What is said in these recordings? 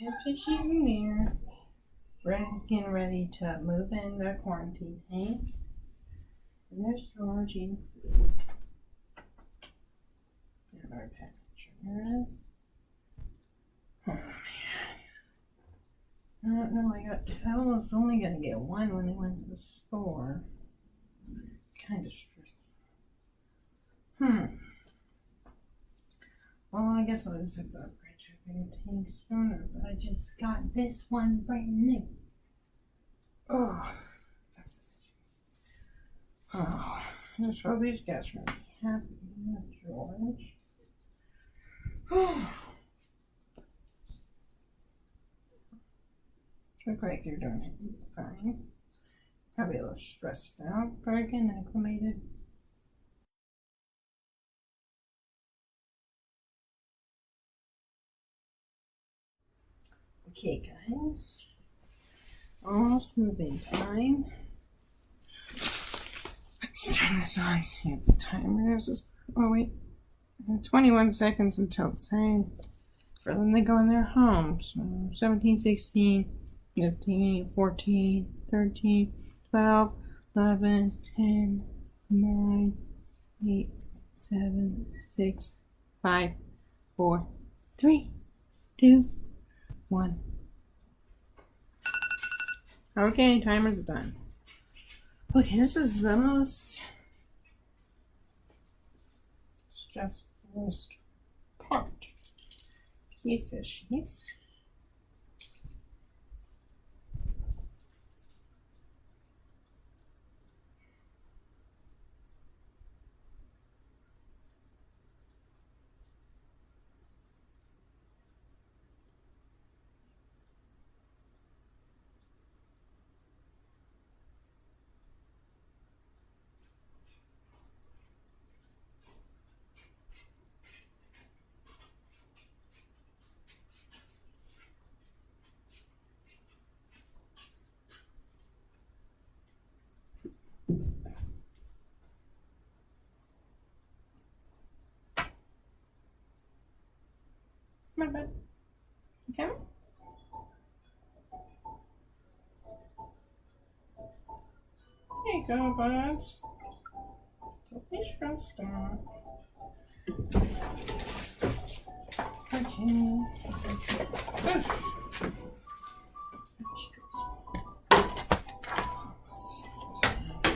New fishies in there. We're getting ready to move in the quarantine tank. And there's storage and food. And our packages. Oh man. I don't know, I was only gonna get one when I went to the store. Kind of stressed. Well, I guess I'll just have to upgrade to a bigger tank sooner, but I just got this one brand new. Oh, tough decisions. Oh, I just hope these guys are gonna be happy, George. Oh. Look like you're doing fine. Probably a little stressed out, but getting acclimated. Okay, guys. Almost moving time. Let's turn this on. See if the timer is. Oh, wait. 21 seconds until it's time for them to go in their homes. So 17, 16, 15, 14, 13, 12, 11, 10, 9, 8, 7, 6, 5, 4, 3, 2, 1. Okay, timer's done. Okay, this is the most stressful part. Key fishies. My bad. Okay. There you go, buds. Don't be stressed out. Okay.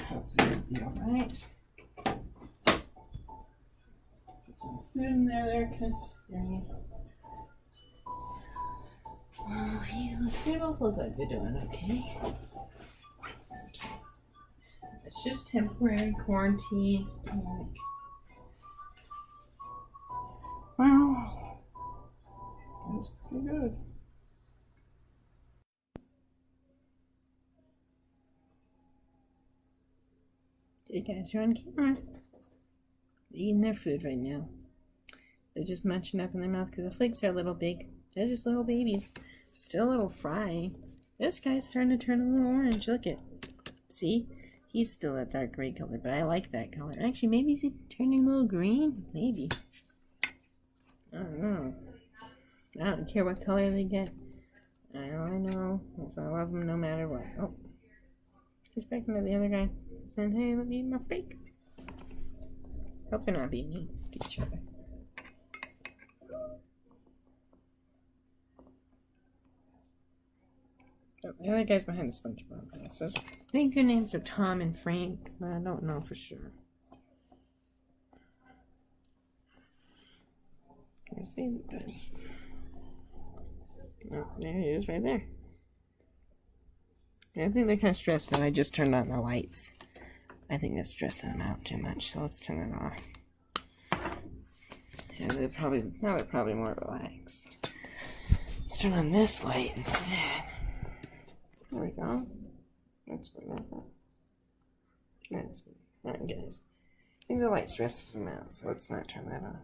Hopefully it'll be alright. Put some food in there, because they both look like they're doing okay. It's just temporary quarantine. Well, that's pretty good. You guys are on camera. They're eating their food right now. They're just munching up in their mouth because the flakes are a little big. They're just little babies. Still a little fry. This guy's starting to turn a little orange. Look at. See? He's still that dark gray color, but I like that color. Actually, maybe he's turning a little green? Maybe. I don't know. I don't care what color they get. All I know is I love them no matter what. Oh. He's back into the other guy. Saying, hey, let me eat my flake. Hope they're not being mean to each other. Oh, the other guy's behind the SpongeBob glasses. I think their names are Tom and Frank, but I don't know for sure. Where's the other bunny? Oh, there he is right there. I think they're kind of stressed out. I just turned on the lights. I think that's stressing them out too much, so let's turn that off. Yeah, they're probably more relaxed. Let's turn on this light instead. There we go. That's good. That's good. Alright, guys. I think the light stresses them out, so let's not turn that on.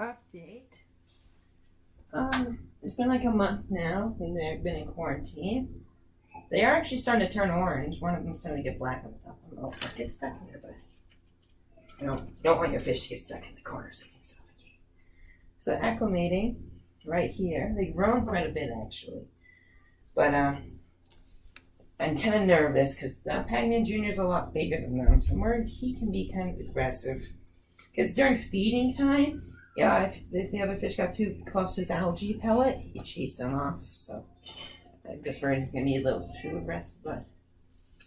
update. It's been like a month now, and they've been in quarantine. They are actually starting to turn orange. One of them's starting to get black on the top of them. Oh, get stuck in there, buddy. You don't want your fish to get stuck in the corners. They can suffocate. So acclimating right here. They've grown quite a bit, actually. But I'm kind of nervous because Pac-Man Jr. is a lot bigger than them. So he can be kind of aggressive. Because during feeding time, yeah, if the other fish got too close to his algae pellet, he'd chase them off. So I guess Ryan's going to be a little too aggressive, but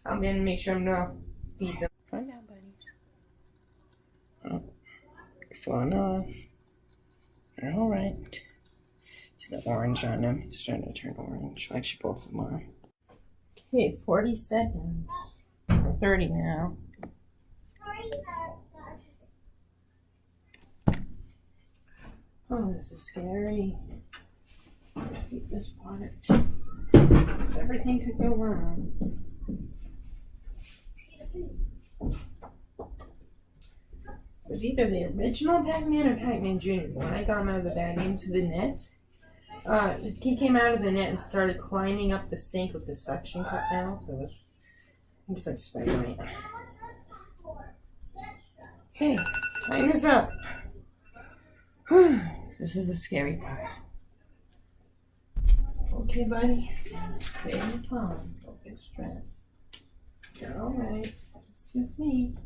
I'm going to make sure I'm not feed them. Come down, buddies. Oh, you're falling off. You're all right. See the orange on them? It's starting to turn orange. Actually, both of them are. Okay, 40 seconds. Or 30 now. Oh, this is scary. Keep this part. Everything could go wrong. It was either the original Pac-Man or Pac-Man Jr. When I got him out of the bag into the net, he came out of the net and started climbing up the sink with the suction cup now. So it was just like Spider-Man. Okay, time is up. This is the scary part. Okay, buddy, stay in the pond. Don't get stressed. You're all right. It's just me.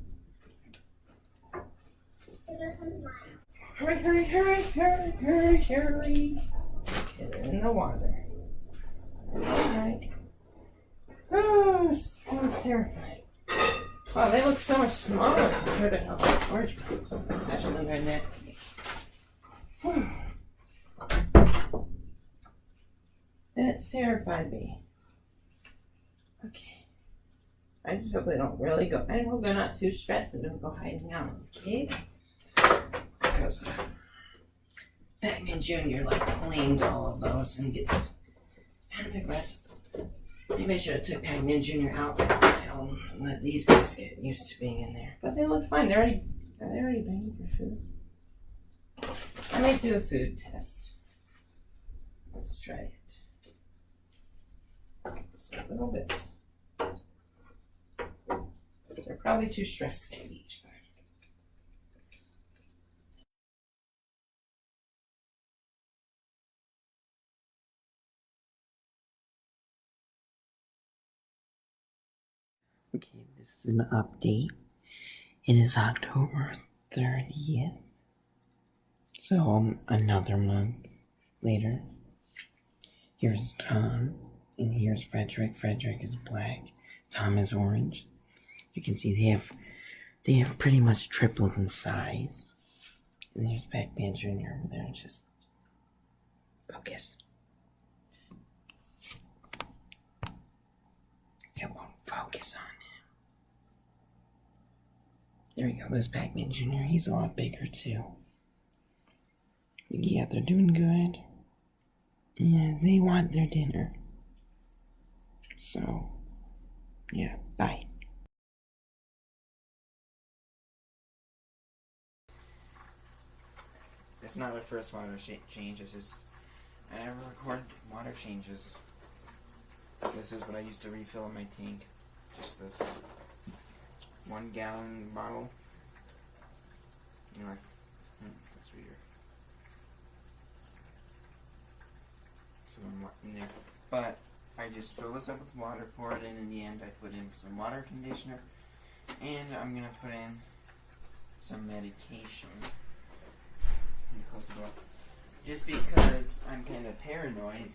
Hurry, hurry, hurry, hurry, hurry, hurry. Get in the water. All right. Oh, that was terrifying. Wow, they look so much smaller compared to how orange was, especially when they're in that. That's terrified me. Okay. I just hope they don't really go. I hope they're not too stressed and don't go hiding out in the cave. Because Pac-Man Jr. like claimed all of those and gets kind of aggressive. Maybe I should have took Pac-Man Jr. out for a while and let these guys get used to being in there. But they look fine. Are they already begging for food? I might do a food test. Let's try it. Just a little bit. They're probably too stressed to eat. Okay, this is an update. It is October 30th. So, another month later. Here's Tom, and here's Frederick. Frederick is black. Tom is orange. You can see they have pretty much tripled in size. And there's Pac-Man Jr. over there. Just focus. It won't focus on him. There we go. There's Pac-Man Jr. He's a lot bigger too. Yeah, they're doing good. Yeah, they want their dinner. So, yeah, bye. It's not the first water change. It's just I never record water changes. This is what I used to refill in my tank. Just this 1 gallon bottle. You know, that's weird. So I'm in there, but I just fill this up with water, pour it in the end I put in some water conditioner, and I'm gonna put in some medication. Close the door. Just because I'm kind of paranoid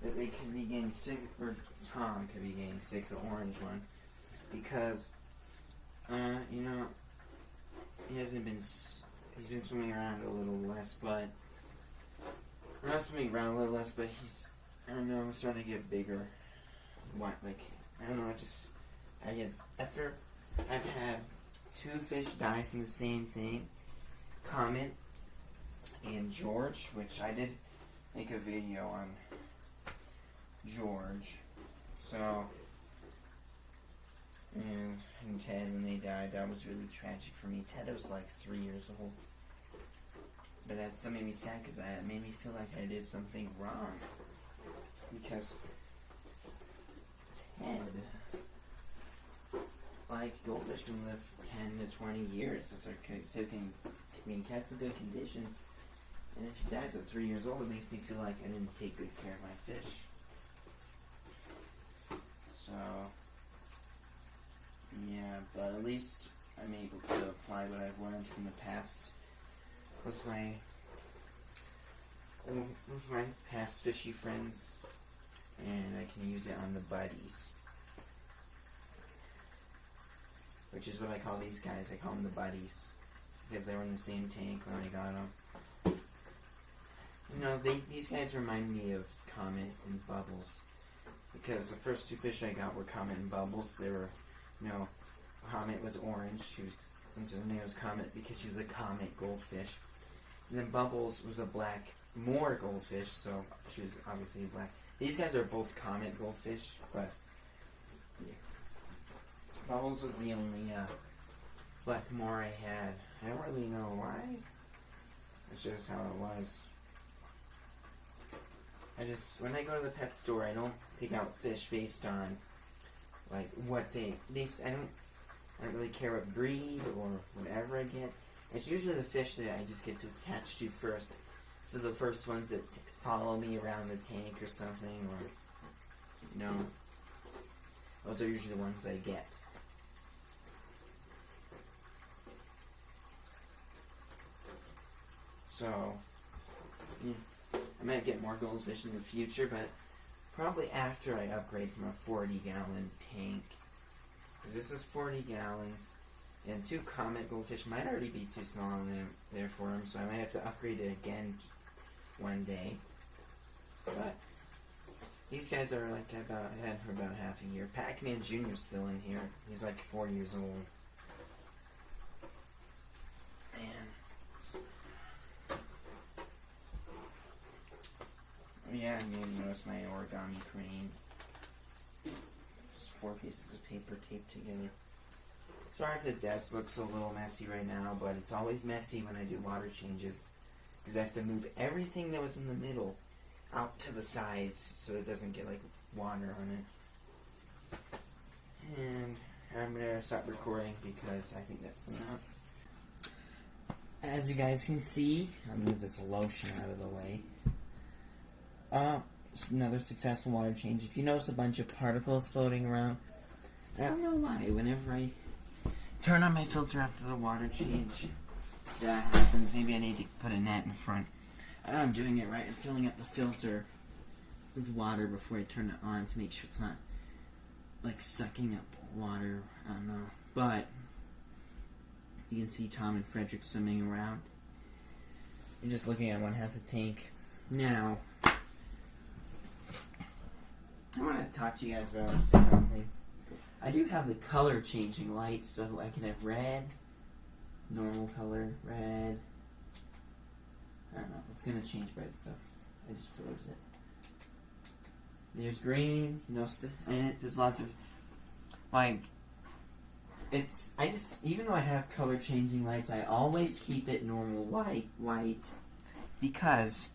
that they could be getting sick, or Tom could be getting sick, the orange one, because, you know, he's been swimming around a little less, but, we're not swimming around a little less, but he's, I don't know, starting to get bigger. What, like, I don't know, after I've had 2 fish die from the same thing, Comet and George, which I did make a video on George, so, and Ted, when they died, that was really tragic for me. Ted was like 3 years old, But that still made me sad because it made me feel like I did something wrong. Because Ted, like goldfish can live 10 to 20 years if they're being kept in good conditions. And if he dies at 3 years old, it makes me feel like I didn't take good care of my fish. So, yeah, but at least I'm able to apply what I've learned from the past with my past fishy friends, and I can use it on the buddies, which is what I call these guys. I call them the buddies because they were in the same tank when I got them. You know, these guys remind me of Comet and Bubbles, because the first two fish I got were Comet and Bubbles. They were, Comet was orange. And so her name was Comet because she was a comet goldfish. And then Bubbles was a black moor goldfish, so she was obviously black. These guys are both comet goldfish, but yeah. Bubbles was the only black moor I had. I don't really know why. It's just how it was. When I go to the pet store, I don't pick out fish based on like what I don't really care what breed or whatever I get. It's usually the fish that I just get to attach to first. So the first ones that follow me around the tank or something, or those are usually the ones I get. So, I might get more goldfish in the future, but probably after I upgrade from a 40-gallon tank. Because this is 40 gallons, and 2 comet goldfish might already be too small in there for them, so I might have to upgrade it again one day. But these guys are like I had for about half a year. Pac-Man Jr.'s still in here. He's like 4 years old. Yeah, and you notice my origami crane. Just 4 pieces of paper taped together. Sorry if the desk looks a little messy right now, but it's always messy when I do water changes. Because I have to move everything that was in the middle out to the sides so it doesn't get like water on it. And I'm going to stop recording because I think that's enough. As you guys can see, I'll move this lotion out of the way. It's another successful water change. If you notice a bunch of particles floating around, I don't know why. Whenever I turn on my filter after the water change, that happens. Maybe I need to put a net in front. I'm doing it right. I'm filling up the filter with water before I turn it on to make sure it's not like sucking up water. I don't know. But you can see Tom and Frederick swimming around. You're just looking at one half the tank. Now, I want to talk to you guys about something. I do have the color changing lights, so I can have red, normal color, red. I don't know, it's going to change by itself. I just froze it. There's green, and there's lots of, like, even though I have color changing lights, I always keep it normal white, because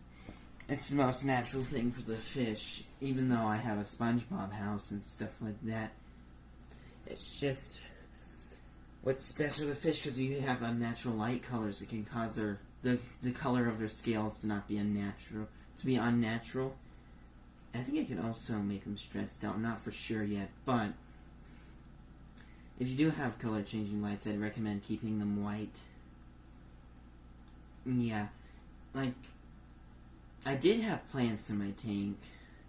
it's the most natural thing for the fish, even though I have a SpongeBob house and stuff like that. It's just what's best for the fish, because you have unnatural light colors that can cause the color of their scales to not be unnatural. I think it can also make them stressed out. I'm not for sure yet, but if you do have color changing lights, I'd recommend keeping them white. Yeah, like, I did have plants in my tank,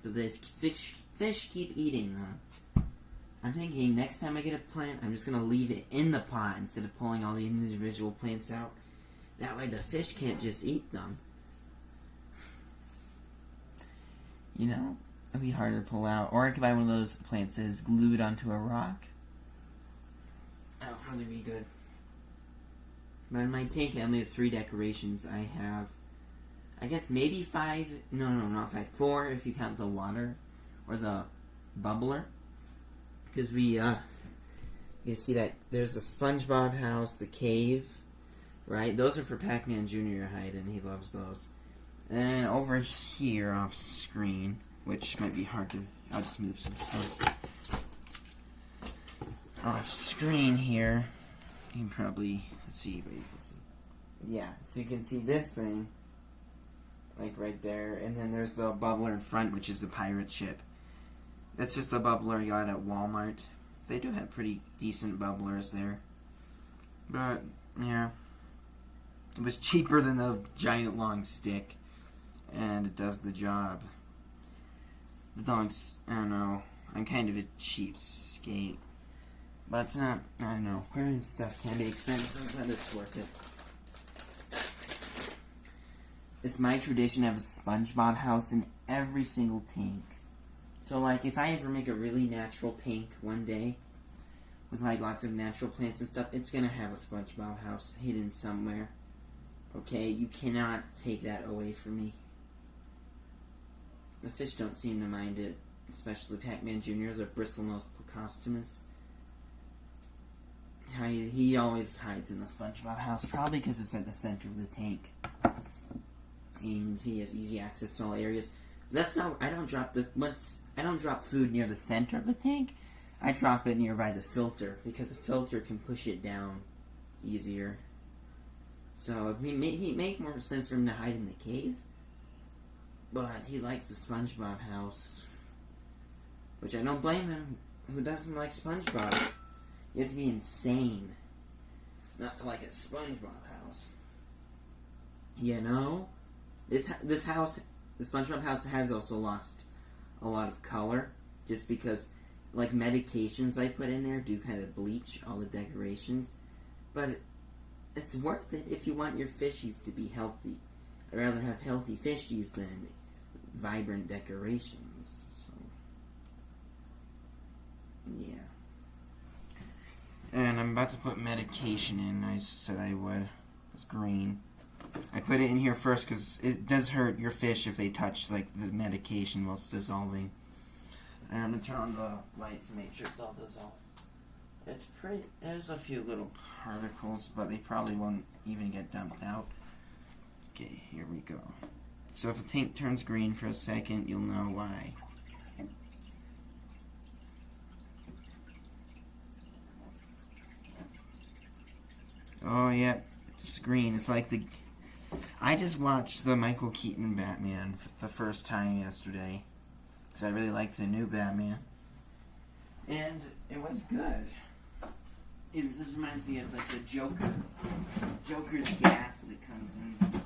but the fish keep eating them. I'm thinking next time I get a plant, I'm just going to leave it in the pot instead of pulling all the individual plants out. That way the fish can't just eat them. You know, it'd be harder to pull out. Or I could buy one of those plants that is glued onto a rock. That would probably be good. But in my tank, I only have 3 decorations. I have, I guess maybe 5. No, not 5. 4 if you count the water or the bubbler. Because you see that there's the SpongeBob house, the cave, Right? Those are for Pac-Man Jr. to hide in. He loves those. And over here off screen, which might be hard to... I'll just move some stuff. Off screen here, you can probably see what you can see. Yeah, so you can see this thing, like right there, and then there's the bubbler in front, which is the pirate ship. That's just the bubbler I got at Walmart. They do have pretty decent bubblers there. But, yeah. It was cheaper than the giant long stick. And it does the job. The dog's, I don't know, I'm kind of a cheapskate. But it's not, I don't know, wearing stuff can be expensive, but it's worth it. It's my tradition to have a SpongeBob house in every single tank. So, like, if I ever make a really natural tank one day, with, like, lots of natural plants and stuff, it's gonna have a SpongeBob house hidden somewhere. Okay? You cannot take that away from me. The fish don't seem to mind it, especially Pac-Man Jr., the bristlenose Plecostomus. He always hides in the SpongeBob house, probably because it's at the center of the tank. And he has easy access to all areas. That's not, I don't drop food near the center of the tank. I drop it nearby the filter, because the filter can push it down easier. So it may make more sense for him to hide in the cave. But he likes the SpongeBob house. Which I don't blame him. Who doesn't like SpongeBob? You have to be insane not to like a SpongeBob house. You know? This house, the SpongeBob house, has also lost a lot of color. Just because, like, medications I put in there do kind of bleach all the decorations. But it's worth it if you want your fishies to be healthy. I'd rather have healthy fishies than vibrant decorations. So, yeah. And I'm about to put medication in. I said I would. It's green. I put it in here first because it does hurt your fish if they touch, like, the medication while it's dissolving. And I'm going to turn on the lights and make sure it's all dissolved. It's pretty... There's a few little particles, but they probably won't even get dumped out. Okay, here we go. So if the tank turns green for a second, you'll know why. Oh, yeah, it's green. It's like the... I just watched the Michael Keaton Batman for the first time yesterday. Because I really like the new Batman. And it was good. This reminds me of, like, the Joker. Joker's gas that comes in.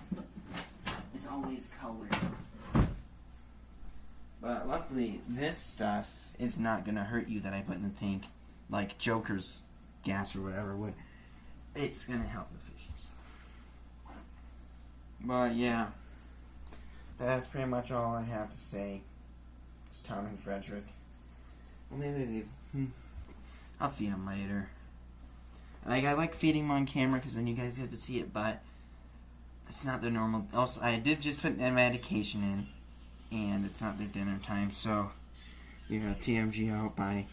It's always colored. But luckily, this stuff is not going to hurt you that I put in the tank. Like Joker's gas or whatever would. It's going to help the fishes. But yeah. That's pretty much all I have to say. It's Tom and Frederick. Well, maybe I'll feed them later. Like, I like feeding them on camera because then you guys get to see it, but it's not their normal... Also, I did just put medication in, and it's not their dinner time, so, TMG out, bye.